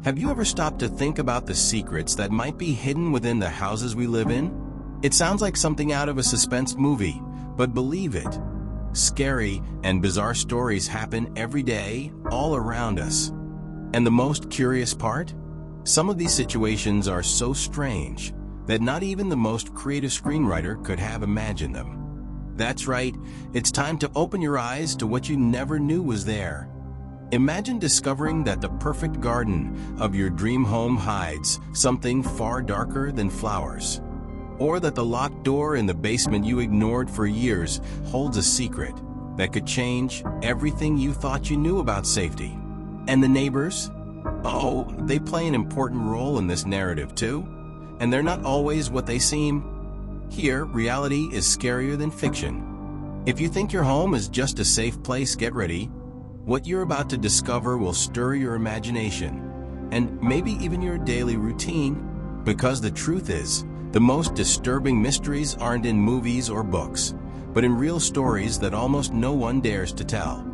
Have you ever stopped to think about the secrets that might be hidden within the houses we live in? It sounds like something out of a suspense movie, but believe it, scary and bizarre stories happen every day, all around us. And the most curious part? Some of these situations are so strange that not even the most creative screenwriter could have imagined them. That's right, it's time to open your eyes to what you never knew was there. Imagine discovering that the perfect garden of your dream home hides something far darker than flowers. Or that the locked door in the basement you ignored for years holds a secret that could change everything you thought you knew about safety. And the neighbors? Oh, they play an important role in this narrative too. And they're not always what they seem. Here, reality is scarier than fiction. If you think your home is just a safe place, get ready. What you're about to discover will stir your imagination, and maybe even your daily routine, because the truth is, the most disturbing mysteries aren't in movies or books, but in real stories that almost no one dares to tell.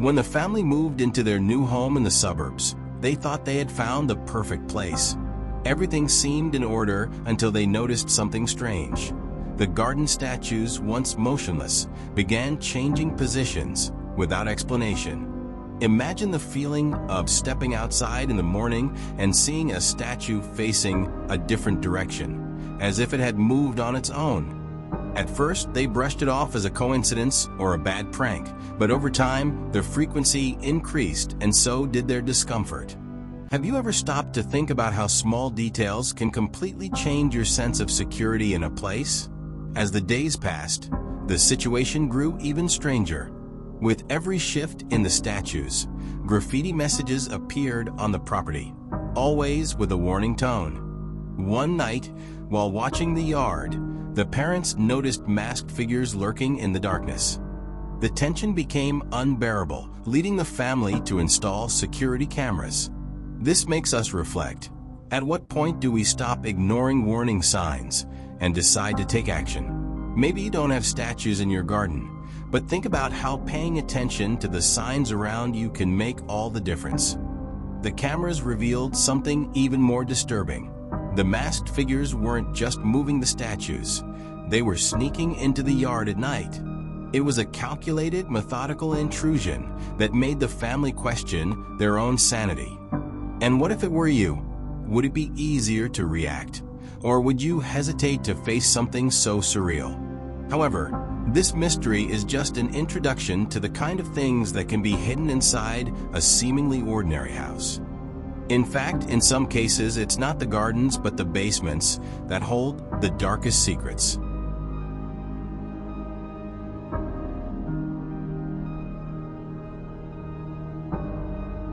When the family moved into their new home in the suburbs, they thought they had found the perfect place. Everything seemed in order until they noticed something strange. The garden statues, once motionless, began changing positions without explanation. Imagine the feeling of stepping outside in the morning and seeing a statue facing a different direction, as if it had moved on its own. At first, they brushed it off as a coincidence or a bad prank, but over time, the frequency increased and so did their discomfort. Have you ever stopped to think about how small details can completely change your sense of security in a place? As the days passed, the situation grew even stranger. With every shift in the statues, graffiti messages appeared on the property, always with a warning tone. One night, while watching the yard, the parents noticed masked figures lurking in the darkness. The tension became unbearable, leading the family to install security cameras. This makes us reflect. At what point do we stop ignoring warning signs and decide to take action? Maybe you don't have statues in your garden, but think about how paying attention to the signs around you can make all the difference. The cameras revealed something even more disturbing. The masked figures weren't just moving the statues, they were sneaking into the yard at night. It was a calculated, methodical intrusion that made the family question their own sanity. And what if it were you? Would it be easier to react? Or would you hesitate to face something so surreal? However, this mystery is just an introduction to the kind of things that can be hidden inside a seemingly ordinary house. In fact, in some cases, it's not the gardens but the basements that hold the darkest secrets.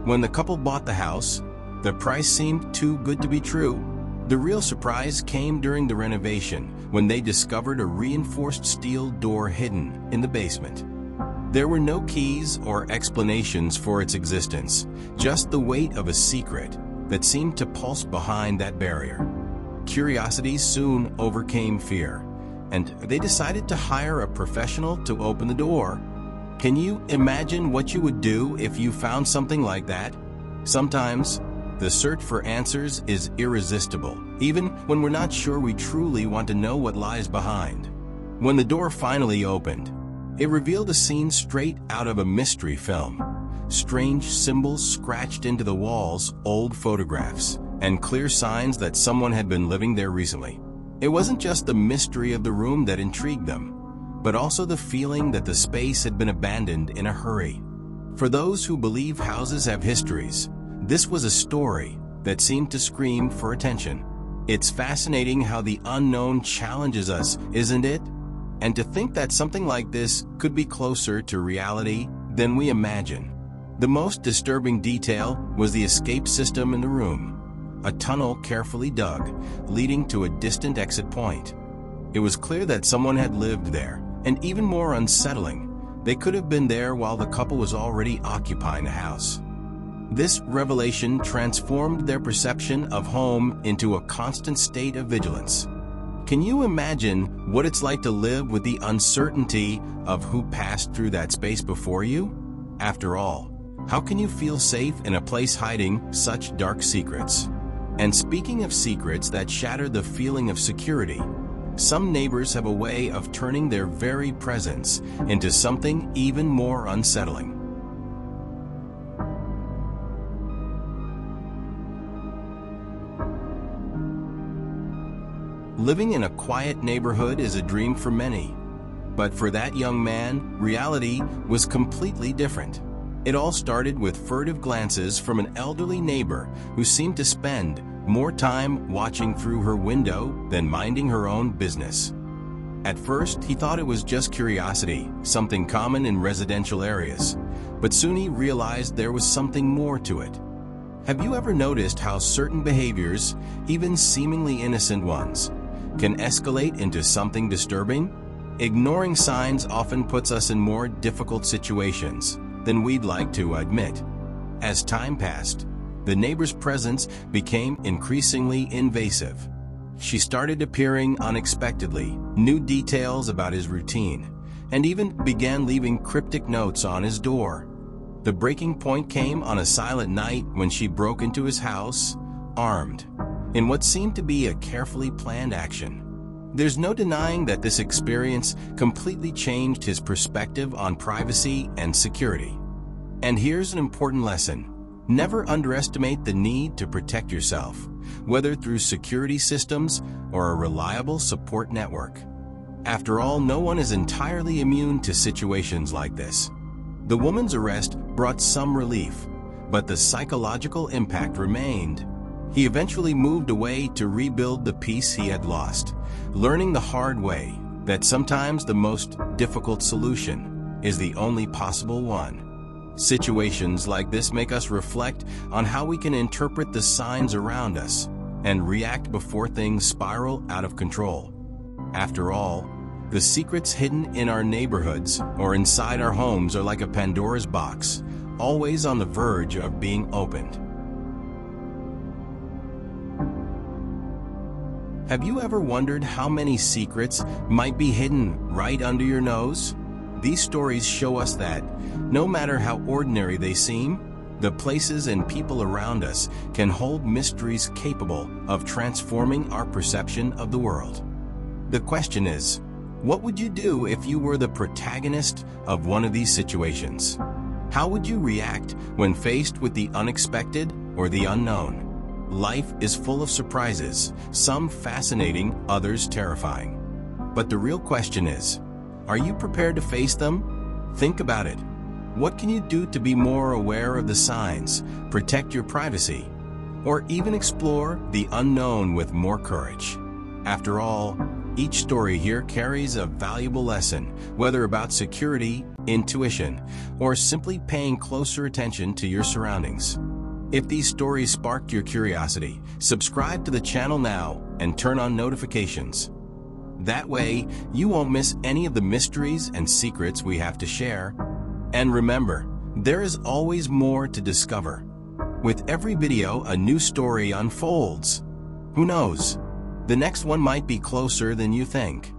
When the couple bought the house, the price seemed too good to be true. The real surprise came during the renovation, when they discovered a reinforced steel door hidden in the basement. There were no keys or explanations for its existence, just the weight of a secret that seemed to pulse behind that barrier. Curiosity soon overcame fear, and they decided to hire a professional to open the door. Can you imagine what you would do if you found something like that? Sometimes, the search for answers is irresistible, even when we're not sure we truly want to know what lies behind. When the door finally opened, it revealed a scene straight out of a mystery film. Strange symbols scratched into the walls, old photographs, and clear signs that someone had been living there recently. It wasn't just the mystery of the room that intrigued them, but also the feeling that the space had been abandoned in a hurry. For those who believe houses have histories, this was a story that seemed to scream for attention. It's fascinating how the unknown challenges us, isn't it? And to think that something like this could be closer to reality than we imagine. The most disturbing detail was the escape system in the room, a tunnel carefully dug, leading to a distant exit point. It was clear that someone had lived there, and even more unsettling, They could have been there while the couple was already occupying the house. This revelation transformed their perception of home into a constant state of vigilance. Can you imagine what it's like to live with the uncertainty of who passed through that space before you? After all, how can you feel safe in a place hiding such dark secrets? And speaking of secrets that shatter the feeling of security, some neighbors have a way of turning their very presence into something even more unsettling. Living in a quiet neighborhood is a dream for many, but for that young man, reality was completely different. It all started with furtive glances from an elderly neighbor who seemed to spend more time watching through her window than minding her own business. At first, he thought it was just curiosity, something common in residential areas, but soon he realized there was something more to it. Have you ever noticed how certain behaviors, even seemingly innocent ones, can escalate into something disturbing? Ignoring signs often puts us in more difficult situations than we'd like to admit. As time passed, the neighbor's presence became increasingly invasive. She started appearing unexpectedly, new details about his routine, and even began leaving cryptic notes on his door. The breaking point came on a silent night when she broke into his house, armed, in what seemed to be a carefully planned action. There's no denying that this experience completely changed his perspective on privacy and security. And here's an important lesson. Never underestimate the need to protect yourself, whether through security systems or a reliable support network. After all, no one is entirely immune to situations like this. The woman's arrest brought some relief, but the psychological impact remained. He eventually moved away to rebuild the peace he had lost, learning the hard way that sometimes the most difficult solution is the only possible one. Situations like this make us reflect on how we can interpret the signs around us and react before things spiral out of control. After all, the secrets hidden in our neighborhoods or inside our homes are like a Pandora's box, always on the verge of being opened. Have you ever wondered how many secrets might be hidden right under your nose? These stories show us that, no matter how ordinary they seem, the places and people around us can hold mysteries capable of transforming our perception of the world. The question is, what would you do if you were the protagonist of one of these situations? How would you react when faced with the unexpected or the unknown? Life is full of surprises, some fascinating, others terrifying. But the real question is, are you prepared to face them? Think about it. What can you do to be more aware of the signs, protect your privacy, or even explore the unknown with more courage? After all, each story here carries a valuable lesson, whether about security, intuition, or simply paying closer attention to your surroundings. If these stories sparked your curiosity, subscribe to the channel now and turn on notifications. That way, you won't miss any of the mysteries and secrets we have to share. And remember, there is always more to discover. With every video, a new story unfolds. Who knows? The next one might be closer than you think.